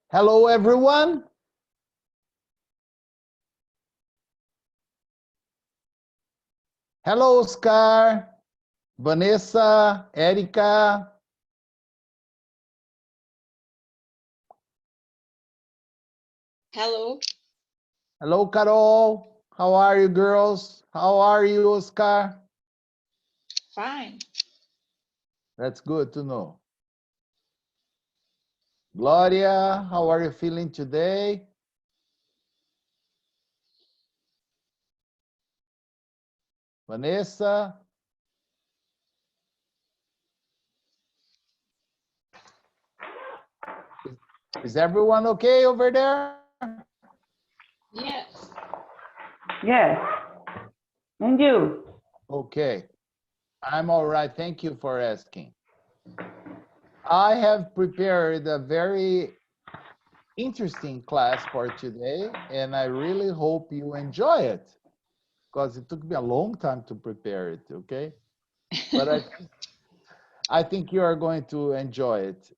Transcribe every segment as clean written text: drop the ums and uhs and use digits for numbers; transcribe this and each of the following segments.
Hello, everyone. Hello, Oscar, Vanessa, Erika. Hello. Hello, Carol. How are you, girls? How are you, Oscar? Fine. That's good to know. Gloria, how are you feeling today? Vanessa? Is everyone okay over there? Yes. Yes. And you? Okay. I'm all right. Thank you for asking. I have prepared a very interesting class for today, and I really hope you enjoy it because it took me a long time to prepare it, okay? But I think you are going to enjoy it.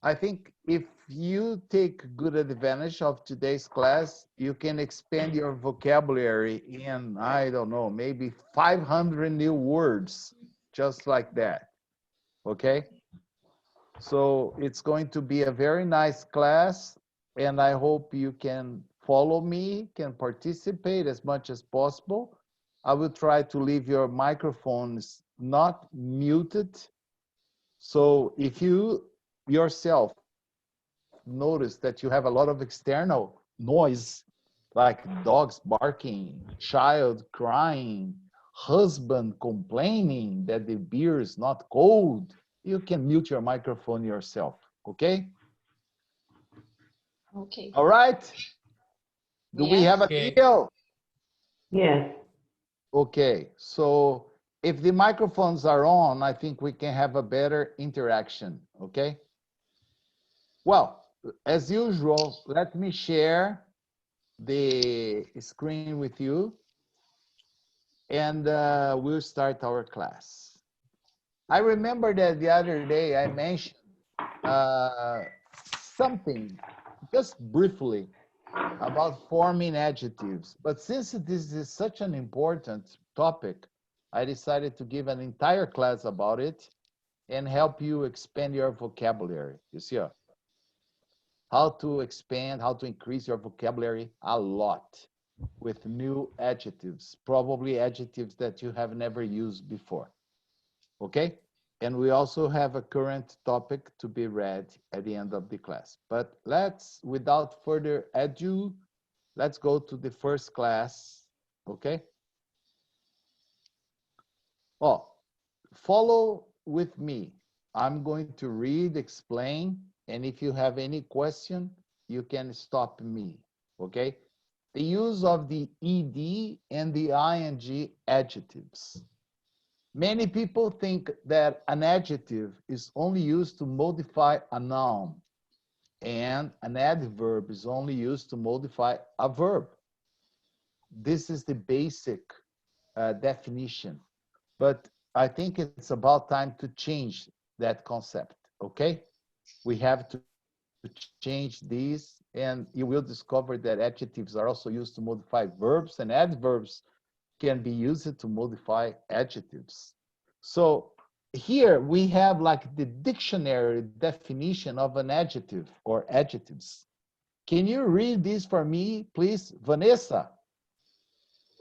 I think if you take good advantage of today's class, you can expand your vocabulary in, I don't know, maybe 500 new words, just like that, okay? So it's going to be a very nice class, and I hope you can follow me, can participate as much as possible. I will try to leave your microphones not muted. So if you yourself notice that you have a lot of external noise, like dogs barking, child crying, husband complaining that the beer is not cold, you can mute your microphone yourself, okay? Okay. All right? Do we have a deal? Yes. Okay, so if the microphones are on, I think we can have a better interaction, okay? Well, as usual, let me share the screen with you, and we'll start our class. I remember that the other day I mentioned something, just briefly, about forming adjectives. But since this is such an important topic, I decided to give an entire class about it and help you expand your vocabulary. You see how to expand, how to increase your vocabulary a lot with new adjectives, probably adjectives that you have never used before. Okay? And we also have a current topic to be read at the end of the class. But let's, without further ado, let's go to the first class, okay? Well, follow with me. I'm going to read, explain, and if you have any question, you can stop me, okay? The use of the ed and the ing adjectives. Many people think that an adjective is only used to modify a noun, and an adverb is only used to modify a verb. This is the basic definition, but I think it's about time to change that concept, okay? We have to change these, and you will discover that adjectives are also used to modify verbs, and adverbs can be used to modify adjectives. So here we have like the dictionary definition of an adjective or adjectives. Can you read this for me, please? Vanessa,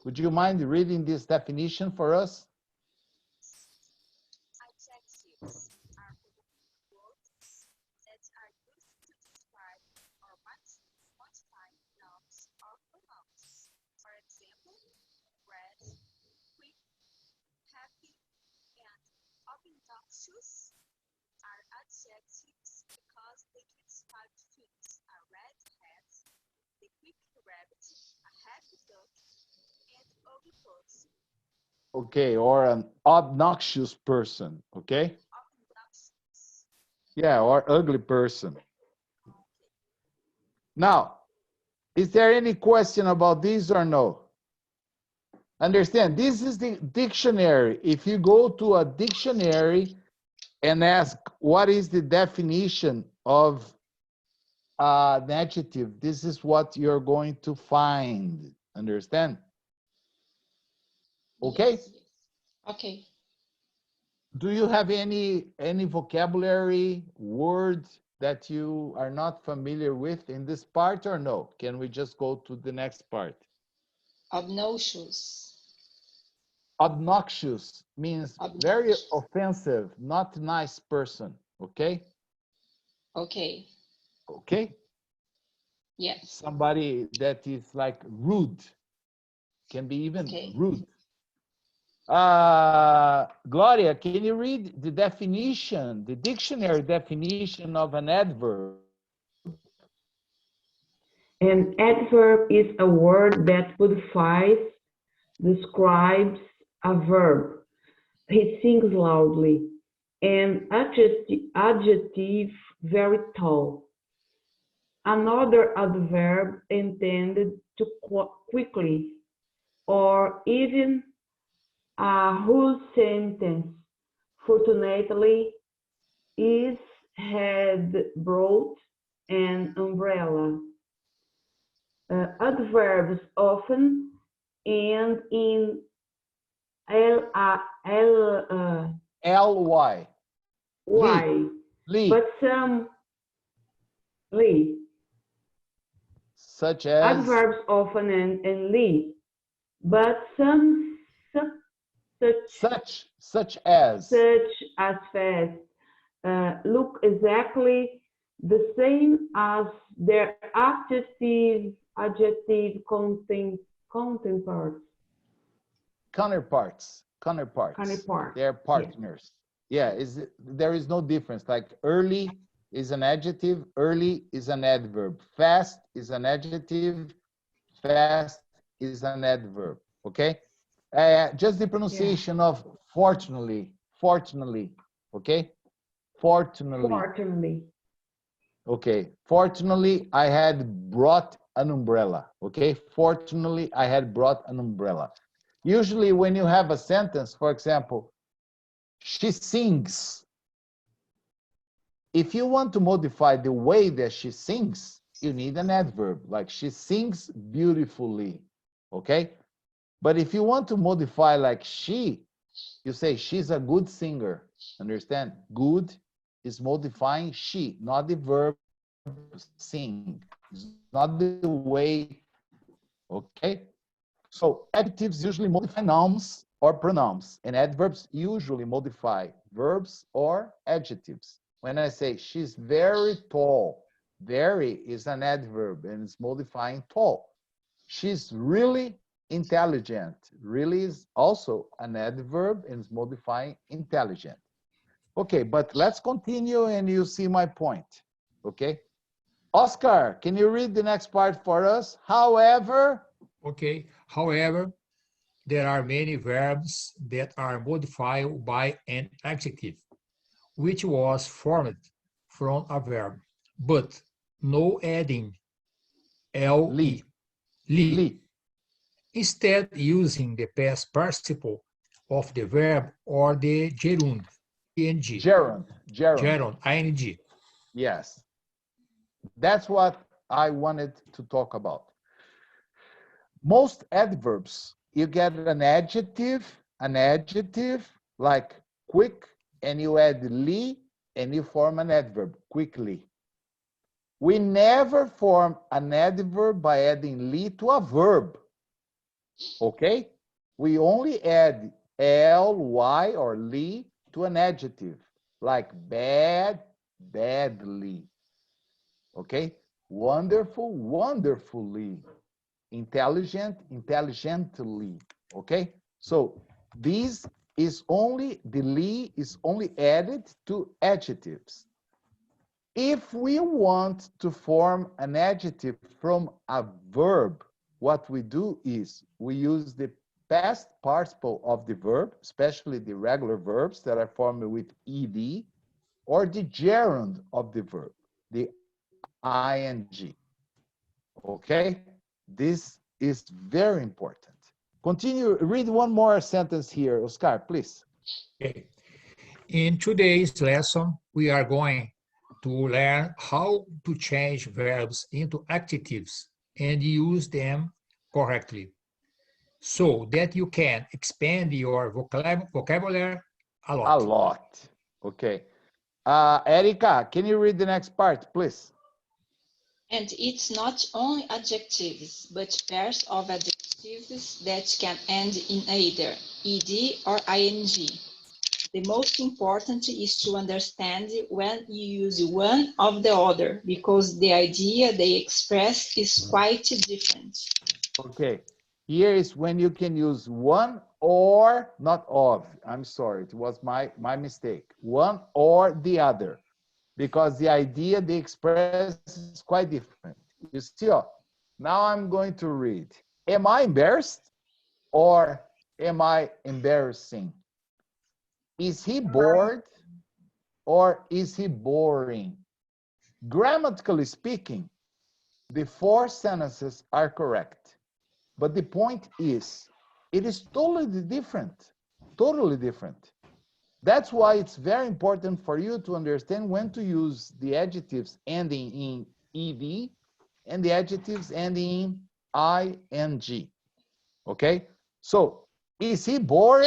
would you mind reading this definition for us? Adjectives are words that are used to describe or modify nouns or pronouns. For example, red, quick, happy, and obnoxious are adjectives because they can describe things: a red hat, the quick rabbit, a happy duck, and ugly person. Okay, or an obnoxious person, okay? Obnoxious. Yeah, or ugly person. Now, is there any question about this or no? Understand, this is the dictionary. If you go to a dictionary, and ask, what is the definition of an adjective? This is what you're going to find. Understand? Okay? Yes, yes. Okay. Do you have any vocabulary word that you are not familiar with in this part or no? Can we just go to the next part? Obnoxious. Obnoxious means very Obnoxious. offensive, not nice person. Okay? Okay. Okay? Yes. Somebody that is like rude, can be even Okay. rude. Gloria, can you read the definition, the dictionary definition of an adverb? An adverb is a word that modifies, describes a verb. He sings loudly. An adjective very tall. Another adverb intended to quickly or even a whole sentence. Fortunately, is had brought an umbrella. Adverbs often end in Ly. y, Lee. but some Such as adverbs often end in ly, but some such as fast look exactly the same as their adjective counterparts. counterparts. They're partners. Yeah, there is no difference. Like early is an adjective, early is an adverb. Fast is an adjective, fast is an adverb. Okay? Just the pronunciation of fortunately. Okay? Fortunately. Okay. Fortunately, I had brought an umbrella. Okay? Fortunately, I had brought an umbrella. Usually when you have a sentence, for example, she sings. If you want to modify the way that she sings, you need an adverb, like she sings beautifully. Okay? But if you want to modify like she, you say she's a good singer. Understand? Good is modifying she, not the verb sing. It's not the way. Okay? So adjectives usually modify nouns or pronouns, and adverbs usually modify verbs or adjectives. When I say she's very tall, very is an adverb and it's modifying tall. She's really intelligent. Really is also an adverb and is modifying intelligent. Okay, but let's continue and you see my point. Okay. Oscar, can you read the next part for us? However. Okay. However, there are many verbs that are modified by an adjective, which was formed from a verb, but no adding Lee. Instead, using the past participle of the verb or the gerund, ing. Gerund, ing. Yes. That's what I wanted to talk about. Most adverbs, you get an adjective like quick, and you add ly, and you form an adverb, quickly. We never form an adverb by adding ly to a verb. Okay? We only add ly or ly to an adjective, like bad, badly. Okay? Wonderful, wonderfully. Intelligent, intelligently. Okay? So this is only, the ly is only added to adjectives. If we want to form an adjective from a verb, what we do is we use the past participle of the verb, especially the regular verbs that are formed with ed, or the gerund of the verb, the ing. Okay? This is very important. Continue, read one more sentence here, Oscar, please. Okay. In today's lesson, we are going to learn how to change verbs into adjectives and use them correctly so that you can expand your vocabulary a A lot. lot. Okay. Erica, can you read the next part, please? And it's not only adjectives, but pairs of adjectives that can end in either ed or ing. The most important is to understand when you use one of the other, because the idea they express is quite different. Okay. Here is when you can use one or, not of. I'm sorry, it was my mistake. One or the other. Because the idea they express is quite different. You see, now I'm going to read. Am I embarrassed or am I embarrassing? Is he bored or is he boring? Grammatically speaking, the four sentences are correct. But the point is, it is totally different. Totally different. That's why it's very important for you to understand when to use the adjectives ending in ed and the adjectives ending in ing. Okay? So, is he bored?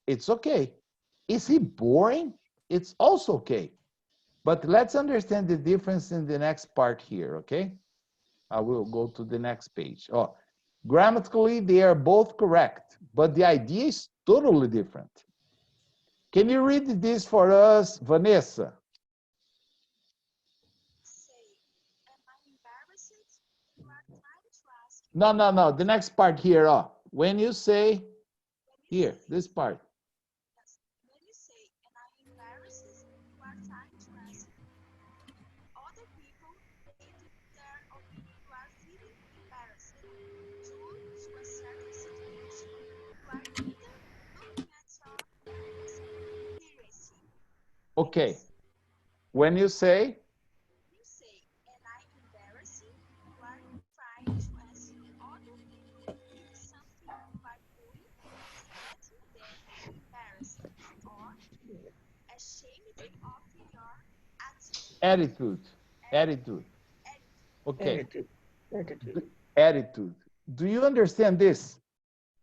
It's okay. Is he boring? It's also okay. But let's understand the difference in the next part here, okay? I will go to the next page. Oh, grammatically, they are both correct, but the idea is totally different. Can you read this for us, Vanessa? Say, am I embarrassed? You are trying to ask. No. The next part here. When you say, When you here, say, this part. yes, when you say, am I embarrassed? You are trying to ask other people if their opinion you are feeling embarrassed due to a certain situation. You are either looking at your seriously. Okay. When you say, You say, am I embarrassing? You are trying to ask other people if something you are doing is getting them embarrassed or ashamed of your attitude. attitude. Attitude. Okay. Attitude. Do you understand this?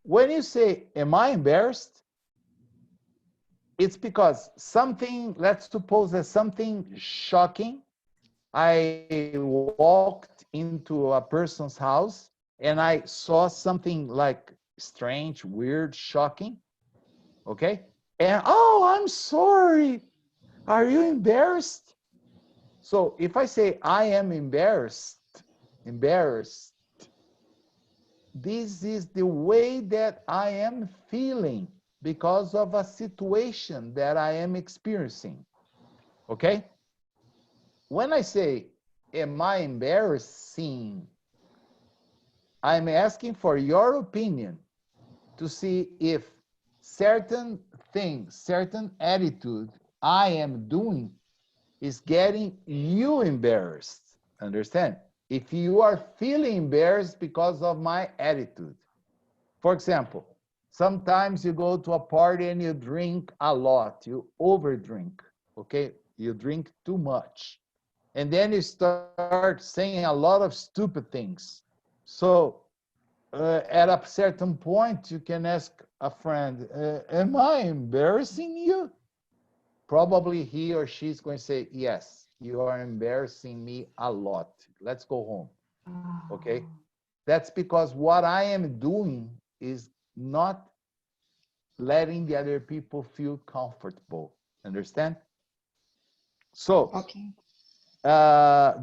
When you say, am I embarrassed? It's because something, let's suppose that something shocking. I walked into a person's house and I saw something like strange, weird, shocking. Okay. And, oh, I'm sorry. Are you embarrassed? So if I say I am embarrassed, this is the way that I am feeling because of a situation that I am experiencing. Okay? When I say, am I embarrassing? I'm asking for your opinion to see if certain thing, certain attitude I am doing is getting you embarrassed. Understand? If you are feeling embarrassed because of my attitude. For example, sometimes you go to a party and you drink a lot, you overdrink, okay? You drink too much. And then you start saying a lot of stupid things. So at a certain point, you can ask a friend, am I embarrassing you? Probably he or she is going to say, yes, you are embarrassing me a lot. Let's go home. Okay? That's because what I am doing is not letting the other people feel comfortable. Understand? So, Okay.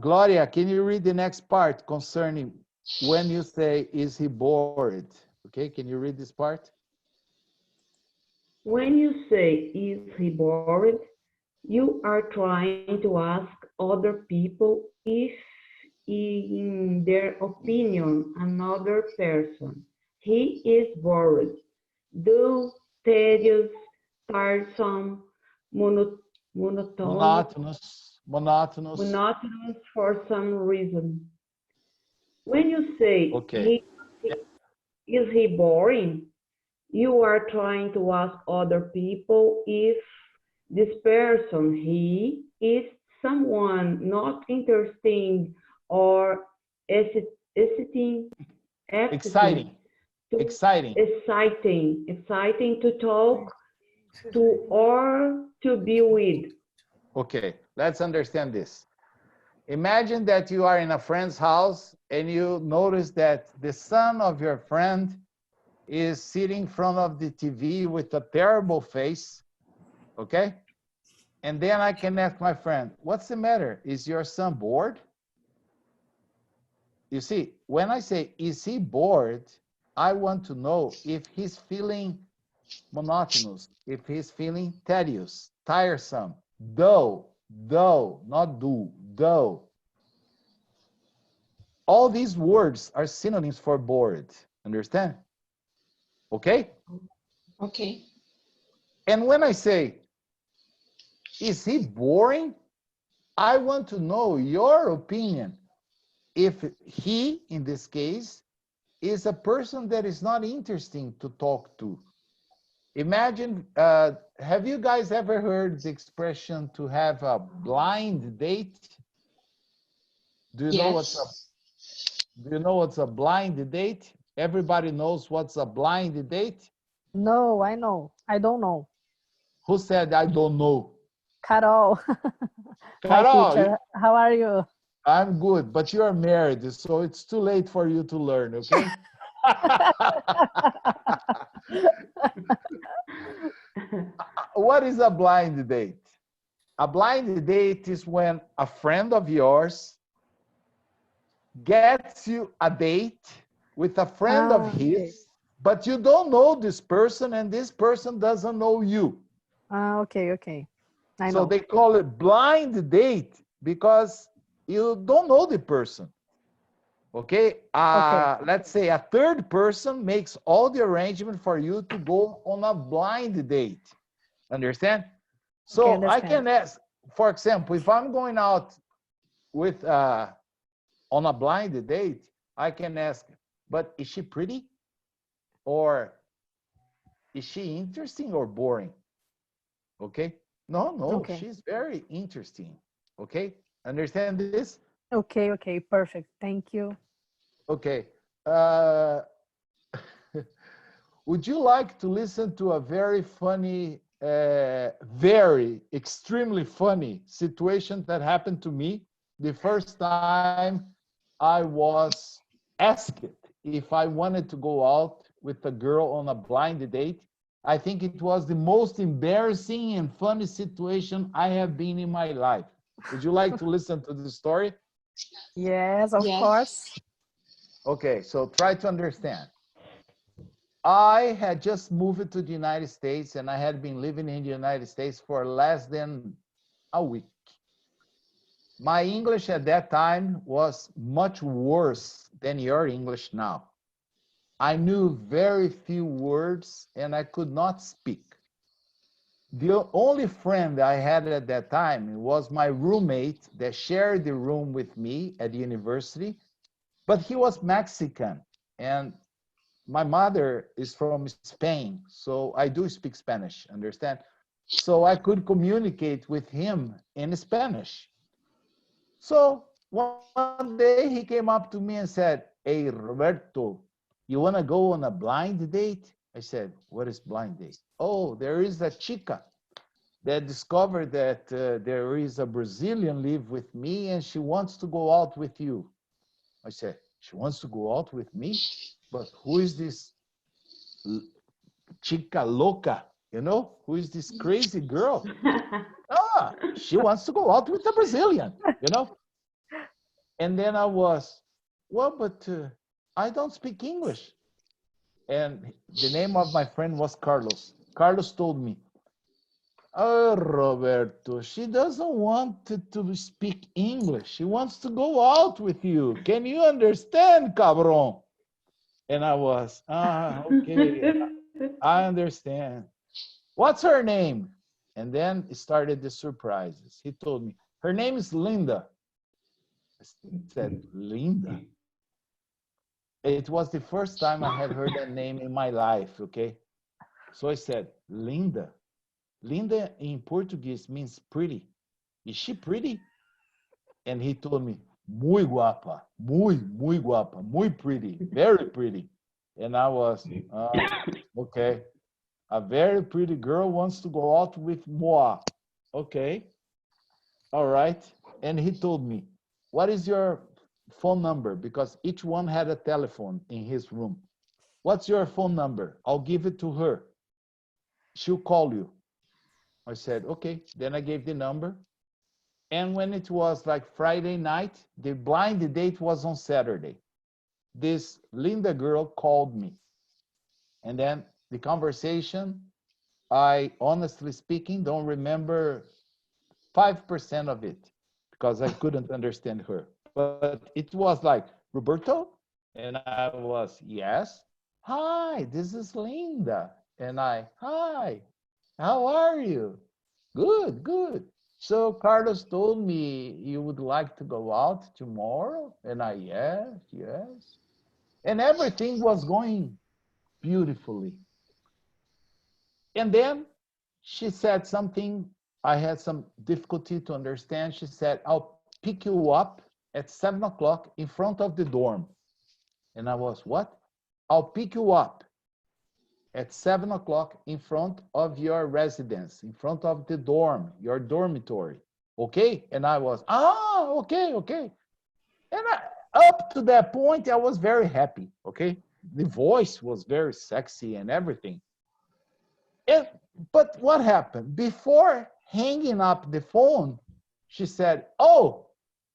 Gloria, can you read the next part concerning when you say, is he bored? Okay, can you read this part? When you say, is he bored? You are trying to ask other people if, in their opinion, another person, he is bored, dull, tedious, tiresome, monotonous, Monotonous. monotonous for some reason. When you say, Okay. is he boring? You are trying to ask other people if this person, he is someone not interesting or exciting, Exciting. Exciting. exciting to talk to or to be with. Okay, let's understand this. Imagine that you are in a friend's house and you notice that the son of your friend is sitting in front of the TV with a terrible face, okay? And then I can ask my friend, what's the matter? Is your son bored? You see, when I say, is he bored? I want to know if he's feeling monotonous, if he's feeling tedious, tiresome, dull, not do, dull. All these words are synonyms for bored, understand? Okay? Okay. And when I say, is he boring? I want to know your opinion. If he, in this case, is a person that is not interesting to talk to. Imagine, have you guys ever heard the expression to have a blind date? Do you know what's a blind date? Everybody knows what's a blind date? No, I know. I don't know. Who said I don't know? Carol. My Carol, teacher. How are you? I'm good, but you're married, so it's too late for you to learn, okay? What is a blind date? A blind date is when a friend of yours gets you a date with a friend of his, Okay. but you don't know this person and this person doesn't know you. Okay. I So know. they call it blind date because you don't know the person. Okay? Okay. Let's say a third person makes all the arrangement for you to go on a blind date. Understand? So Okay, I can ask, for example, if I'm going out with on a blind date, I can ask, but is she pretty? Or is she interesting or boring? Okay? No, Okay. she's very interesting. Okay? Understand this? Okay, perfect. Thank you. Okay. Would you like to listen to a very funny, very extremely funny situation that happened to me the first time I was asked if I wanted to go out with a girl on a blind date? I think it was the most embarrassing and funny situation I have been in my life. Would you like to listen to the story? Yes, of Yes. course. Okay, so try to understand. I had just moved to the United States and I had been living in the United States for less than a week. My English at that time was much worse than your English now. I knew very few words and I could not speak. The only friend I had at that time was my roommate that shared the room with me at the university, but he was Mexican and my mother is from Spain, so I do speak Spanish, understand? So I could communicate with him in Spanish. So one day he came up to me and said, hey, Roberto, you want to go on a blind date? I said, what is blind date? Oh, there is a chica that discovered that there is a Brazilian live with me and she wants to go out with you. I said, she wants to go out with me? But who is this chica loca? You know, who is this crazy girl? She wants to go out with a Brazilian, you know? And then I was, well, but I don't speak English. And the name of my friend was Carlos. Carlos told me, oh, Roberto, she doesn't want to speak English. She wants to go out with you. Can you understand, cabron? And I was, okay, I understand. What's her name? And then it started the surprises. He told me, her name is Linda. I said, Linda? It was the first time I had heard that name in my life, okay? So I said, Linda? Linda in Portuguese means pretty. Is she pretty? And he told me, muy guapa, muy guapa, muy pretty, very pretty. And I was, okay. A very pretty girl wants to go out with moi. Okay. All right. And he told me, what is your phone number? Because each one had a telephone in his room. What's your phone number? I'll give it to her. She'll call you. I said, okay. Then I gave the number. And when it was like Friday night, the blind date was on Saturday. This Linda girl called me. And then the conversation, I honestly speaking, don't remember 5% of it because I couldn't understand her. But it was like, Roberto? And I was, yes. Hi, this is Linda. And I, hi, how are you? Good, good. So Carlos told me you would like to go out tomorrow. And I, yes, yes. And everything was going beautifully. And then she said something I had some difficulty to understand. She said, I'll pick you up at 7 o'clock in front of the dorm. And I was, what? I'll pick you up at 7 o'clock in front of your residence, in front of the dorm, your dormitory. Okay? And I was, okay, okay. And up to that point, I was very happy. Okay? The voice was very sexy and everything. But what happened? Before hanging up the phone, she said, oh,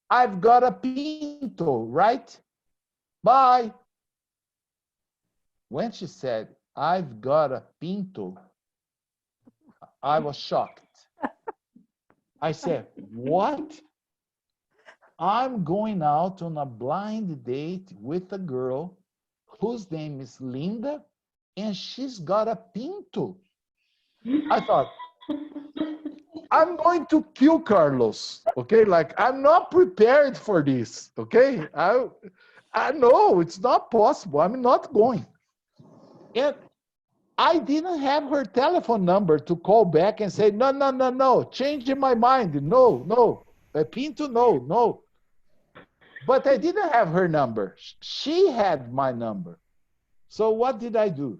I've got a pinto, right? Bye. When she said, I've got a pinto, I was shocked. I said, what? I'm going out on a blind date with a girl whose name is Linda, and she's got a pinto. I thought, I'm going to kill Carlos, okay? Like, I'm not prepared for this, okay? I know it's not possible. I'm not going. And I didn't have her telephone number to call back and say, no, no, no, no, changing my mind. No, no, Pinto, no, no. But I didn't have her number. She had my number. So what did I do?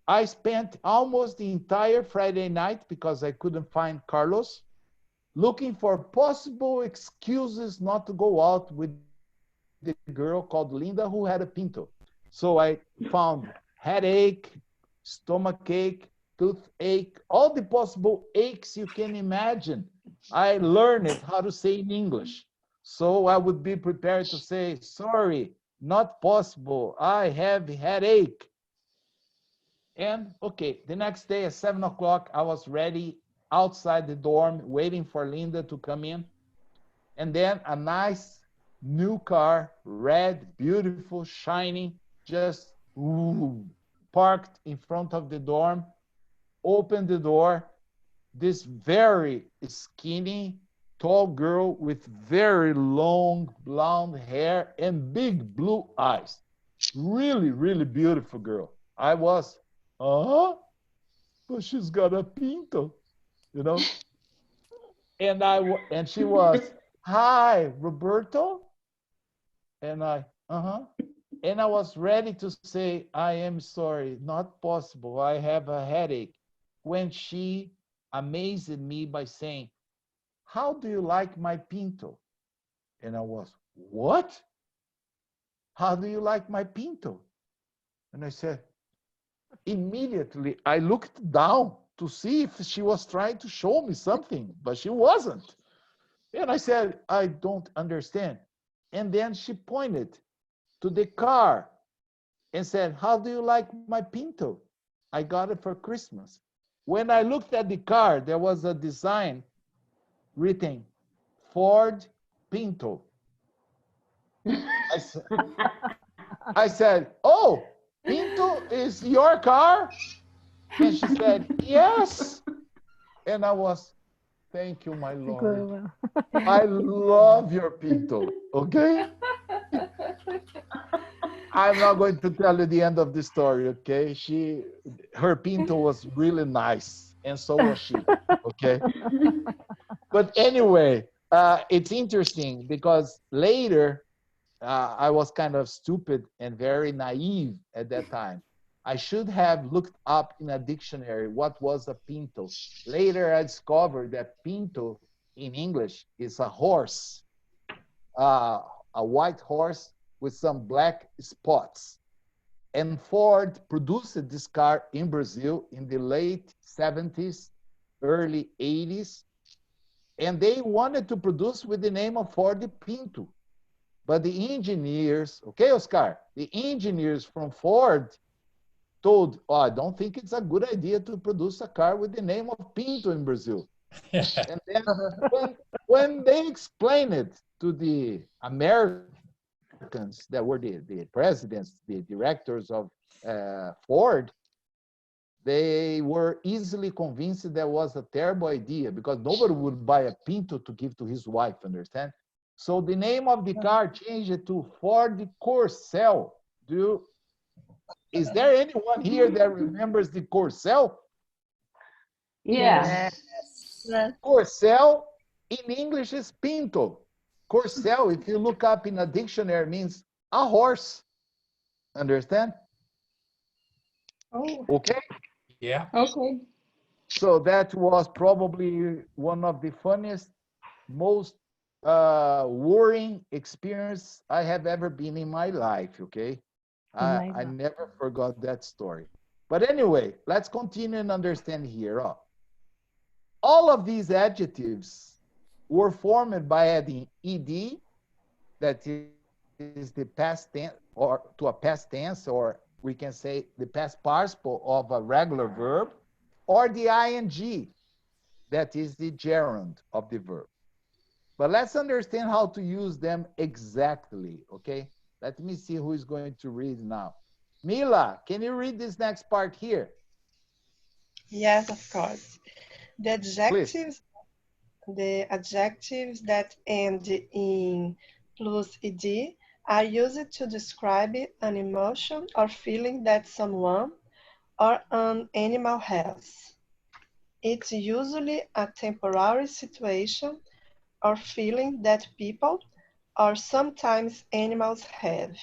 I spent almost the entire Friday night, because I couldn't find Carlos, looking for possible excuses not to go out with the girl called Linda who had a pinto. So I found headache, stomach ache, toothache, all the possible aches you can imagine. I learned how to say in English. So I would be prepared to say, sorry, not possible. I have headache. And okay, the next day at 7 o'clock, I was ready outside the dorm, waiting for Linda to come in. And then a nice new car, red, beautiful, shiny, just parked in front of the dorm, opened the door. This very skinny, tall girl with very long blonde hair and big blue eyes. Really, really beautiful girl. I was, but she's got a pinto, you know? And she was, hi, Roberto? And I, And I was ready to say, I am sorry, not possible. I have a headache. When she amazed me by saying, how do you like my pinto? And I was, what? How do you like my pinto? And I said, immediately I looked down to see if she was trying to show me something, but she wasn't. And I said, I don't understand. And then she pointed to the car and said, how do you like my pinto? I got it for Christmas. When I looked at the car, there was a design written, Ford Pinto. I said, oh, Pinto is your car? And she said, yes. And I was, thank you, my Lord. I love your Pinto, okay? I'm not going to tell you the end of the story, okay? Her Pinto was really nice. and so was she. Okay. But anyway, it's interesting because later I was kind of stupid and very naive at that time. I should have looked up in a dictionary what was a pinto. Later, I discovered that pinto in English is a horse, a white horse with some black spots. And Ford produced this car in Brazil in the late 70s, early 80s. And they wanted to produce with the name of Ford Pinto. But the engineers, okay, Oscar, the engineers from Ford told, oh, I don't think it's a good idea to produce a car with the name of Pinto in Brazil. And then when they explained it to the Americans that were the presidents, the directors of Ford, they were easily convinced that was a terrible idea because nobody would buy a Pinto to give to his wife, understand? So the name of the car changed to Ford Corcel. Is there anyone here that remembers the Corcel? Yeah. Corcel in English is Pinto. Corcel, if you look up in a dictionary, means a horse. Understand? Oh, Okay? Yeah. okay. So that was probably one of the funniest, most worrying experience I have ever been in my life, okay? I never forgot that story. But anyway, let's continue and understand here. All of these adjectives were formed by adding ed, that is the past tense, or to a past tense, or we can say the past participle of a regular verb, or the ing, that is the gerund of the verb. But let's understand how to use them exactly, okay? Let me see who is going to read now. Mila, can you read this next part here? Yes, of course. The Please. adjectives that end in plus ed are used to describe an emotion or feeling that someone or an animal has. It's usually a temporary situation or feeling that people or sometimes animals have.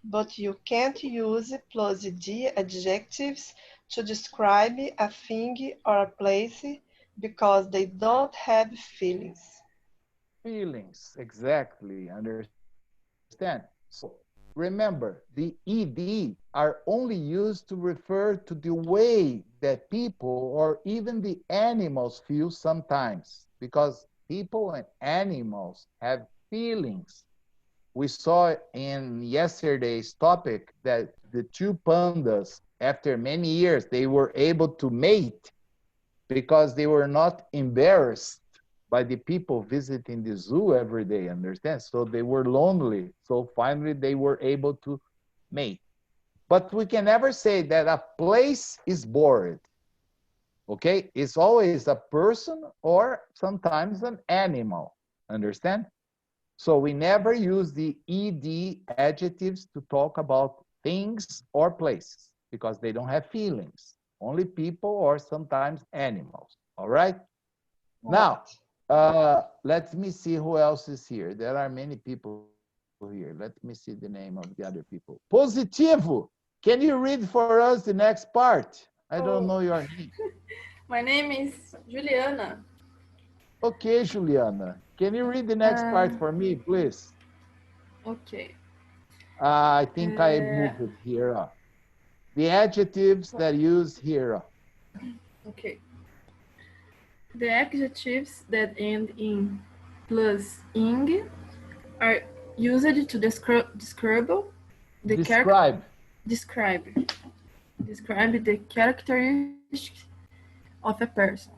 But you can't use plus ed adjectives to describe a thing or a place because they don't have feelings. Feelings, exactly, understand. So remember, the ed are only used to refer to the way that people or even the animals feel sometimes, because people and animals have feelings. We saw in yesterday's topic that the two pandas, after many years, they were able to mate because they were not embarrassed by the people visiting the zoo every day, understand? So they were lonely. So finally they were able to mate. But we can never say that a place is bored, okay? It's always a person or sometimes an animal, understand? So we never use the ed adjectives to talk about things or places because they don't have feelings. Only people or sometimes animals, all right? Now, let me see who else is here. There are many people here. Let me see the name of the other people. Positivo, can you read for us the next part? I don't know your name. My name is Juliana. Okay, Juliana. Can you read the next part for me, please? Okay. I think I moved it here. The adjectives that use here. Okay. The adjectives that end in plus ing are used to describe the Describe. describe the characteristics of a person,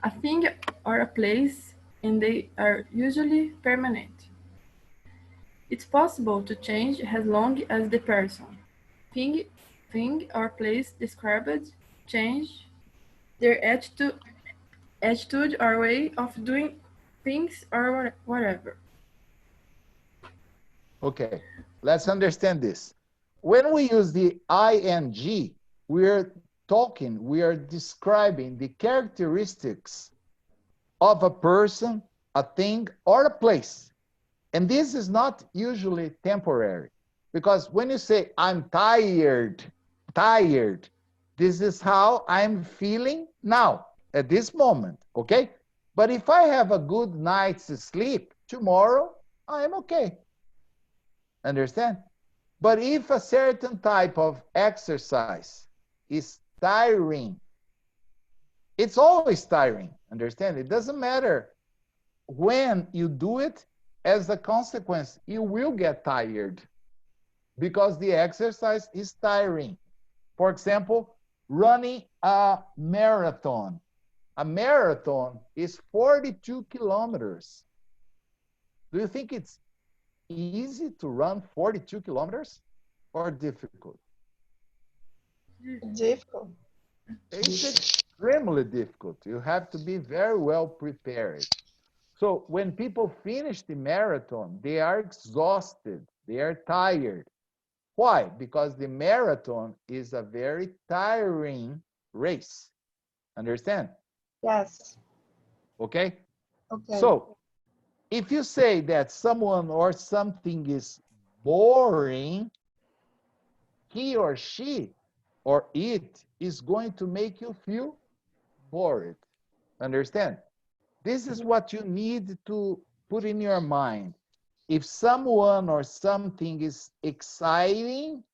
a thing or a place, and they are usually permanent. It's possible to change as long as the person, thing or place described change their attitude or way of doing things or whatever. Okay, let's understand this. When we use the ing, we're talking, we are describing the characteristics of a person, a thing, or a place. And this is not usually temporary. Because when you say, I'm tired, this is how I'm feeling now, at this moment, okay? But if I have a good night's sleep, tomorrow, I am okay. Understand? But if a certain type of exercise is tiring, it's always tiring, understand? It doesn't matter when you do it, as a consequence, you will get tired because the exercise is tiring. For example, running a marathon. A marathon is 42 kilometers. Do you think it's easy to run 42 kilometers or difficult? Difficult. It's extremely difficult. You have to be very well prepared. So when people finish the marathon, they are exhausted, they are tired. Why? Because the marathon is a very tiring race. Understand? Yes. Okay? Okay. So if you say that someone or something is boring, he or she or it is going to make you feel bored. Understand? This is what you need to put in your mind. If someone or something is exciting,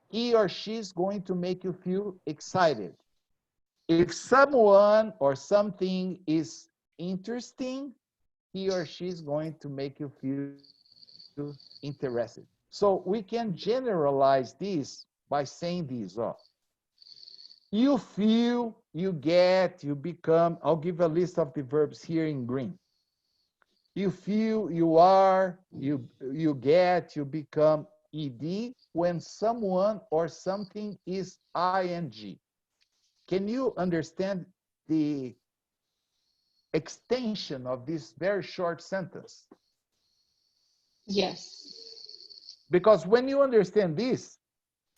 he or she is going to make you feel excited. If someone or something is interesting, he or she is going to make you feel interested. So we can generalize this by saying this. You feel, you get, you become. I'll give a list of the verbs here in green. You feel, you are, you get, you become ed when someone or something is ing. Can you understand the extension of this very short sentence? Yes. Because when you understand this,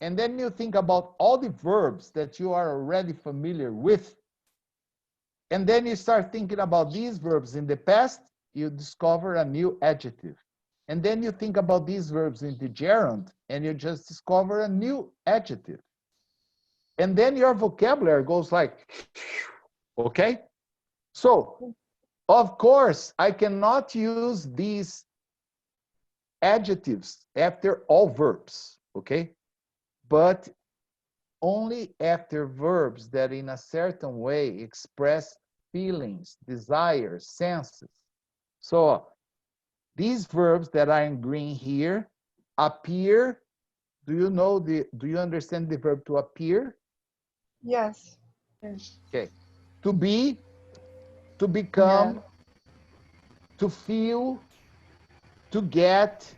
and then you think about all the verbs that you are already familiar with, and then you start thinking about these verbs in the past, you discover a new adjective. And then you think about these verbs in the gerund, and you just discover a new adjective. And then your vocabulary goes like, okay? So, of course, I cannot use these adjectives after all verbs, okay? But only after verbs that in a certain way express feelings, desires, senses. So these verbs that are in green here appear. Do you understand the verb to appear? Yes. Okay. To be, to become, to feel, to get,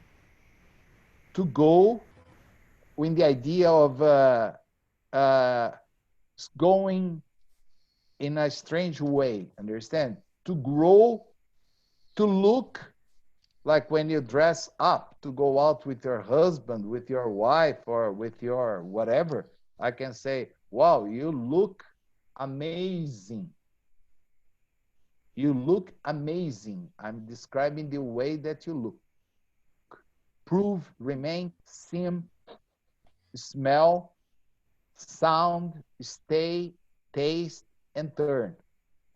to go, with the idea of going in a strange way, understand? To grow, to look, like when you dress up to go out with your husband, with your wife, or with your whatever. I can say, wow, you look amazing. You look amazing. I'm describing the way that you look. Prove, remain, seem, smell, sound, stay, taste, and turn.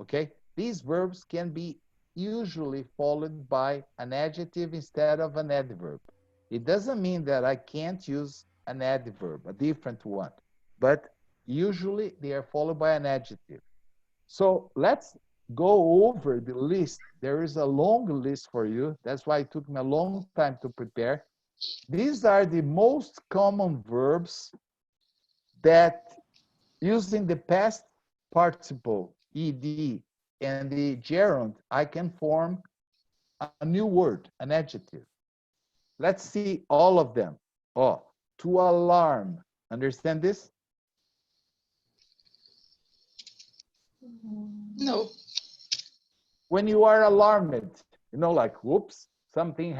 Okay? These verbs can be usually followed by an adjective instead of an adverb. It doesn't mean that I can't use an adverb, a different one, but usually they are followed by an adjective. So let's go over the list. There is a long list for you. That's why it took me a long time to prepare. These are the most common verbs that using the past participle, ed, and the gerund, I can form a new word, an adjective. Let's see all of them. Oh, to alarm. Understand this? No. When you are alarmed, like, whoops, something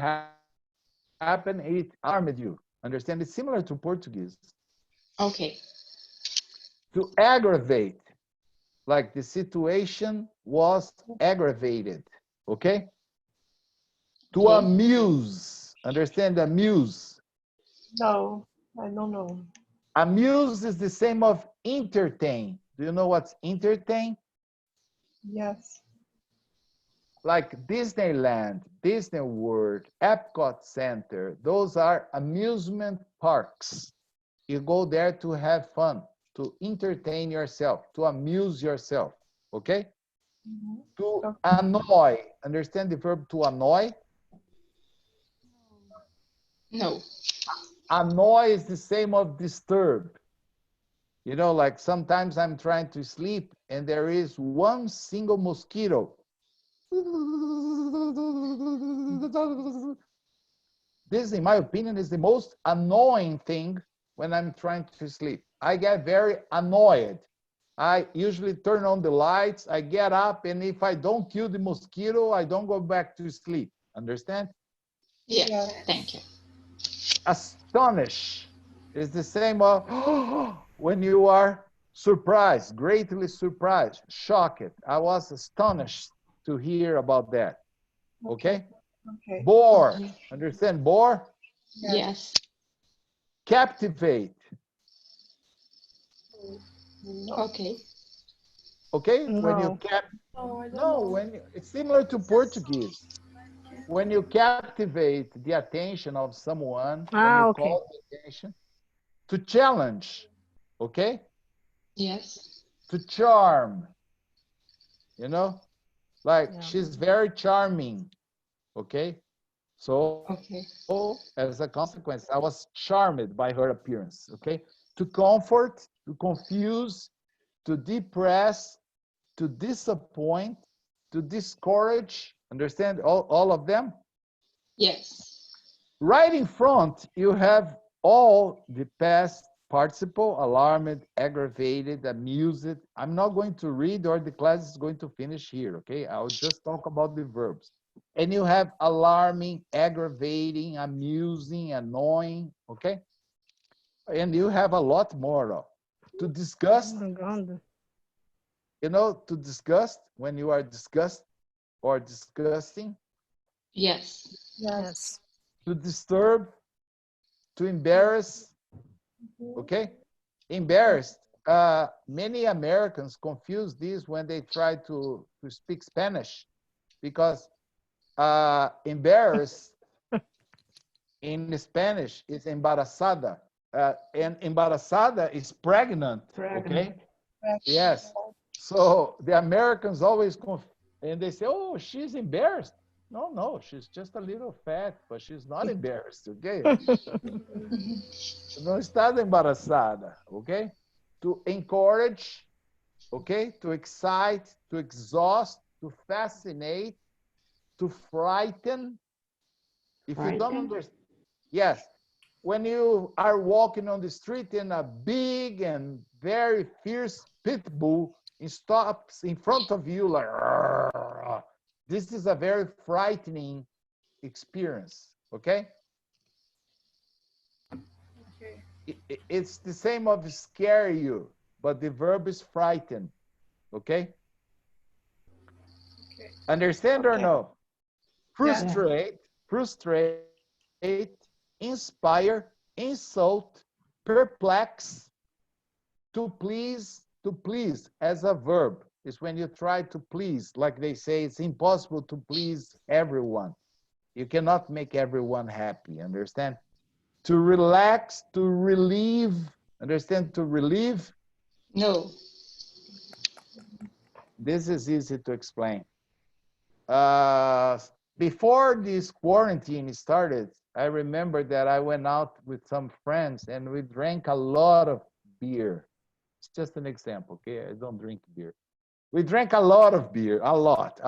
happened, it alarmed you. Understand? It's similar to Portuguese. Okay. To aggravate, like the situation was aggravated, okay? To Okay. amuse, understand amuse? No, I don't know. Amuse is the same of entertain. Do you know what's entertain? Yes. Like Disneyland, Disney World, Epcot Center, those are amusement parks. You go there to have fun, to entertain yourself, to amuse yourself, okay? To annoy, understand the verb to annoy? No. Annoy is the same of disturb. You know, like sometimes I'm trying to sleep and there is one single mosquito. This, in my opinion, is the most annoying thing when I'm trying to sleep. I get very annoyed. I usually turn on the lights, I get up, and if I don't kill the mosquito, I don't go back to sleep. Understand? Yes, Yeah. thank you. Astonish is the same of when you are surprised, greatly surprised, shocked. I was astonished to hear about that. Okay? Okay. Bore, Okay. understand bore? Yes. Captivate, No. Okay. okay? When you No. No, I don't no, know. when it's similar to Portuguese. When you captivate the attention of someone, when you Okay. call the attention, to challenge, okay? Yes. To charm, you know? Like Yeah. she's very charming, okay? So, Okay. as a consequence, I was charmed by her appearance, okay? To comfort, to confuse, to depress, to disappoint, to discourage, understand all of them? Yes. Right in front, you have all the past participle, alarmed, aggravated, amused. I'm not going to read or the class is going to finish here, okay? I'll just talk about the verbs. And you have alarming, aggravating, amusing, annoying, okay? And you have a lot more. To disgust, you know, to disgust, when you are disgust or disgusting. Yes. Yes. To disturb, to embarrass, okay? Embarrassed. Many Americans confuse this when they try to speak Spanish because embarrassed in Spanish is embarazada. And embarazada is pregnant, okay? Yes. So the Americans always and they say, oh, she's embarrassed. No, no, she's just a little fat, but she's not embarrassed, okay? Não está embaraçada, okay? To encourage, okay? To excite, to exhaust, to fascinate, to frighten. If you don't understand, yes. When you are walking on the street and a big and very fierce pit bull stops in front of you like, "Argh." This is a very frightening experience, okay? Okay. It's the same of scare you, but the verb is frighten, okay? Okay. Understand or Okay. no? Frustrate, frustrate, inspire, insult, perplex, to please as a verb is when you try to please, like they say, it's impossible to please everyone. You cannot make everyone happy, understand? To relax, to relieve, understand? To relieve, No. this is easy to explain. Before this quarantine started, I remember that I went out with some friends and we drank a lot of beer. It's just an example, okay? I don't drink beer. We drank a lot of beer, a lot.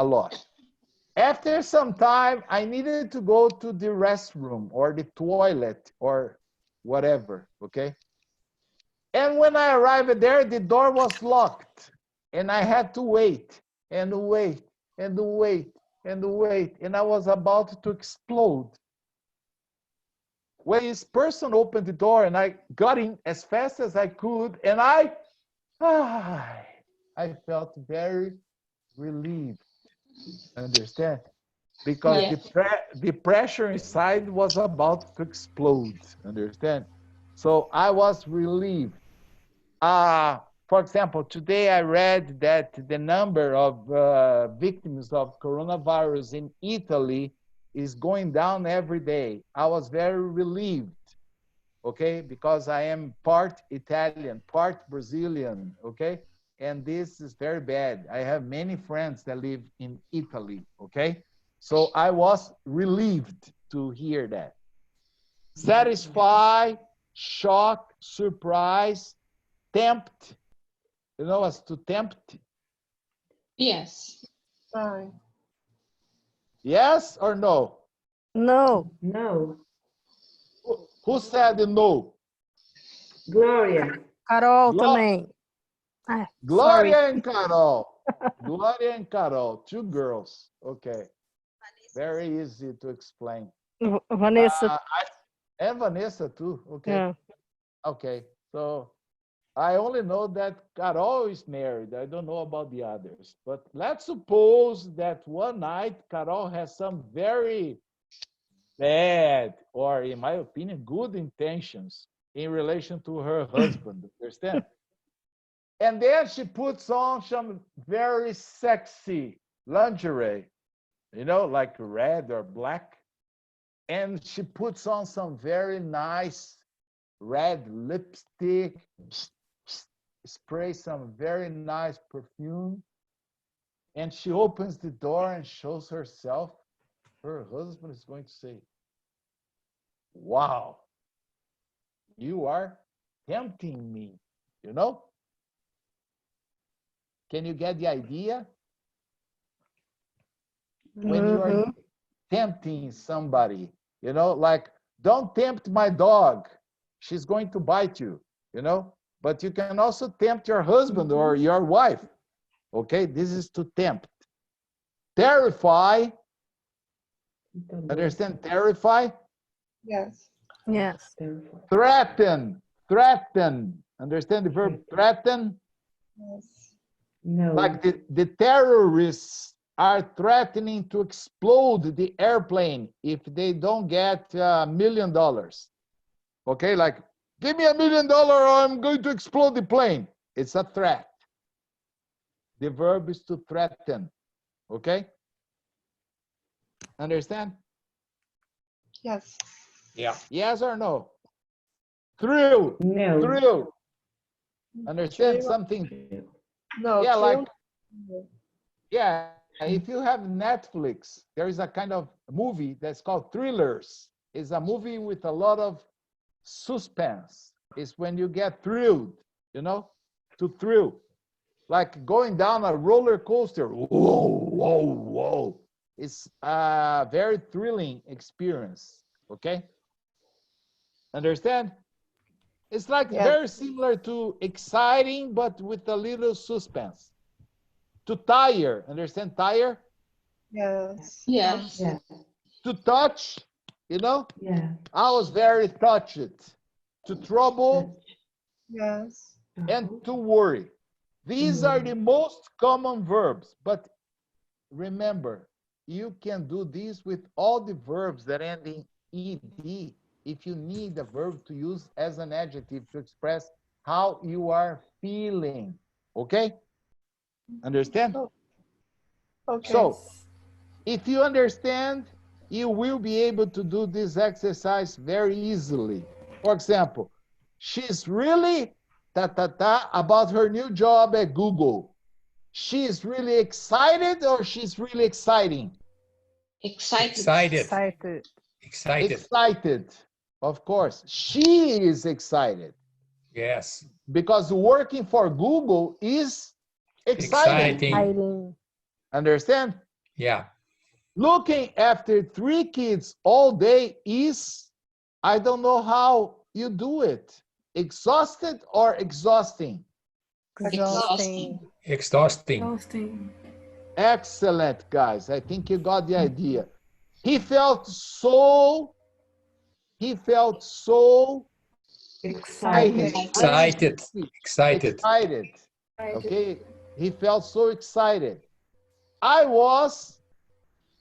After some time, I needed to go to the restroom or the toilet or whatever, okay? And when I arrived there, the door was locked and I had to wait and wait and wait and wait. And I was about to explode. When this person opened the door and I got in as fast as I could and I I felt very relieved. Understand? Because Yeah. the pressure inside was about to explode. Understand? So I was relieved. For example, today I read that the number of victims of coronavirus in Italy is going down every day. I was very relieved, okay, because I am part Italian, part Brazilian, okay, and this is very bad. I have many friends that live in Italy, okay, so I was relieved to hear that. Satisfy, shock, surprise, tempt. You know what's to tempt? Yes. Right. Yes or no? No. No. Who said no? Gloria. Carol Glo- também. Ah, sorry. Gloria and Carol. Gloria and Carol, two girls. Okay, very easy to explain. Vanessa. And Vanessa too. Okay, Yeah. okay. So I only know that Carol is married. I don't know about the others. But let's suppose that one night Carol has some very bad, or in my opinion, good intentions in relation to her husband. Understand? And then she puts on some very sexy lingerie, you know, like red or black. And she puts on some very nice red lipstick, sprays some very nice perfume. And she opens the door and shows herself. Her husband is going to say, wow, you are tempting me, you know? Can you get the idea? When you are tempting somebody, you know, like, don't tempt my dog. She's going to bite you, you know? But you can also tempt your husband or your wife. Okay, this is to tempt. Terrify. Understand terrify? Yes. Yes. Threaten. Threaten. Understand the verb threaten? Yes. No. Like the terrorists are threatening to explode the airplane if they don't get $1 million. Okay, like, give me $1 million or I'm going to explode the plane. It's a threat. The verb is to threaten. Okay? Understand? Yes. Yeah. Yes or no? Thrill. No. Thrill. Understand Thrill. something? No. Yeah, thrill. like, yeah, if you have Netflix, there is a kind of movie that's called Thrillers. It's a movie with a lot of suspense. It's when you get thrilled, you know, to thrill. Like going down a roller coaster. Whoa, whoa, whoa. It's a very thrilling experience, okay? Understand? It's like Yes. very similar to exciting, but with a little suspense. To tire, understand tire? Yes. Yes. Yeah. To touch, you know? Yeah. I was very touched. To trouble Yes. and to worry. These are the most common verbs, but remember, you can do this with all the verbs that end in ed if you need a verb to use as an adjective to express how you are feeling. Okay? Understand? Okay. So, if you understand, you will be able to do this exercise very easily. For example, she's really about her new job at Google. She's really excited or she's really exciting? Excited. Excited. Excited. Excited. Excited, of course. She is excited Yes. because working for Google is exciting. Exciting. Exciting. Understand? Yeah. Looking after 3 kids all day is, I don't know how you do it. Exhausted or exhausting? Exhausting. Exhausting. Exhausting. Excellent, guys. I think you got the idea. He felt so Excited. Excited. Excited. Excited. Okay, he felt so excited. I was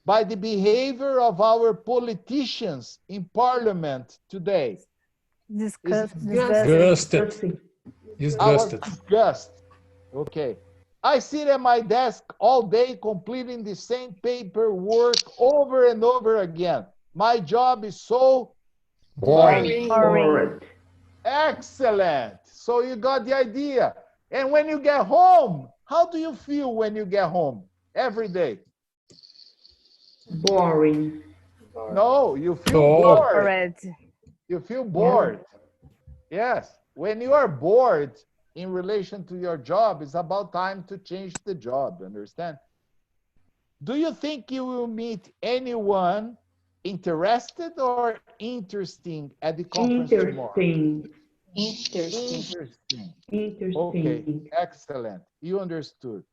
by the behavior of our politicians in parliament today. Disgusted. Disgusted. I was Disgusted. disgusted. Okay. I sit at my desk all day completing the same paperwork over and over again. My job is so Boring. Bored. excellent. So you got the idea. And when you get home, how do you feel when you get home every day? Boring. No, you feel No. bored. Bored. You feel bored. Yes. When you are bored in relation to your job, it's about time to change the job. Understand? Do you think you will meet anyone interested or interesting at the conference tomorrow? Interesting. Interesting. Okay, excellent. You understood.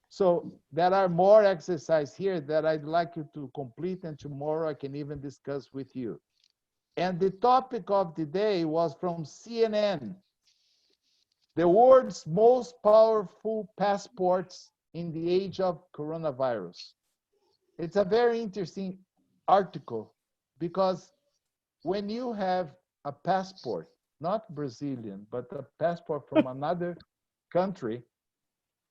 So there are more exercises here that I'd like you to complete, and tomorrow I can even discuss with you. And the topic of the day was from CNN. The world's most powerful passports in the age of coronavirus. It's a very interesting article because when you have a passport, not Brazilian, but a passport from another country,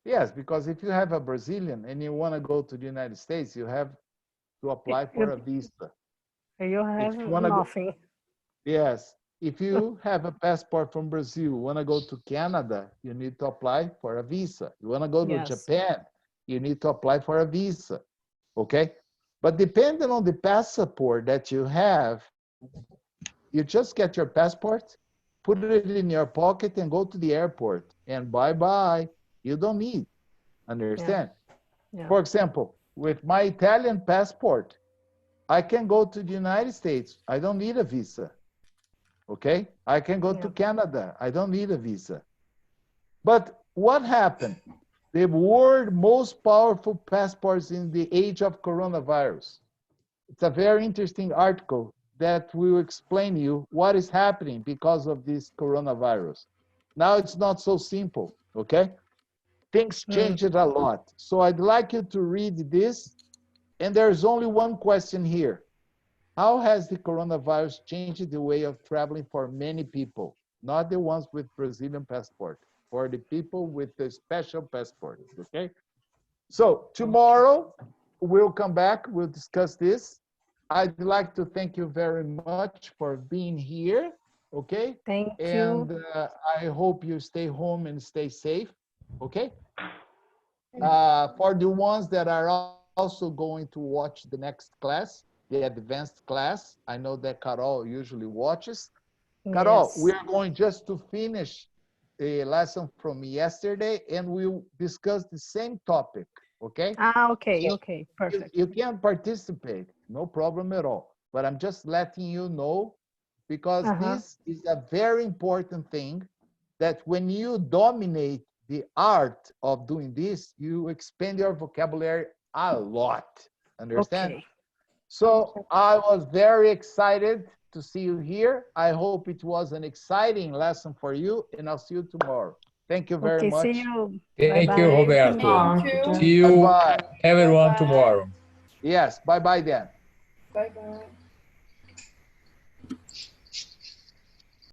yes, because if you have a Brazilian and you want to go to the United States, you have to apply for a visa. You have nothing. Yes. If you have a passport from Brazil, want to go to Canada, you need to apply for a visa. You want to go to Japan, you need to apply for a visa. Okay? But depending on the passport that you have, you just get your passport, put it in your pocket and go to the airport and bye-bye. You don't need. Understand? Yeah. For example, with my Italian passport, I can go to the United States. I don't need a visa. Okay? I can go to Canada. I don't need a visa. But what happened? The world most powerful passports in the age of coronavirus. It's a very interesting article that will explain you what is happening because of this coronavirus. Now it's not so simple, okay? Things changed a lot. So I'd like you to read this, and there's only one question here. How has the coronavirus changed the way of traveling for many people? Not the ones with Brazilian passport, for the people with the special passport, okay? So tomorrow we'll come back, we'll discuss this. I'd like to thank you very much for being here, okay? Thank you. And I hope you stay home and stay safe, okay? For the ones that are also going to watch the next class, the advanced class, I know that Carol usually watches. Carol, we are going just to finish a lesson from yesterday and we'll discuss the same topic, okay? Okay, So okay, perfect. you can participate, no problem at all. But I'm just letting you know because this is a very important thing that when you dominate the art of doing this, you expand your vocabulary a lot. Understand? Okay. So I was very excited to see you here. I hope it was an exciting lesson for you, and I'll see you tomorrow. Thank you very much. See you. Thank Bye-bye. you, Roberto. Thank you. See you, Bye-bye. everyone, tomorrow. Yes, bye-bye then. Bye-bye.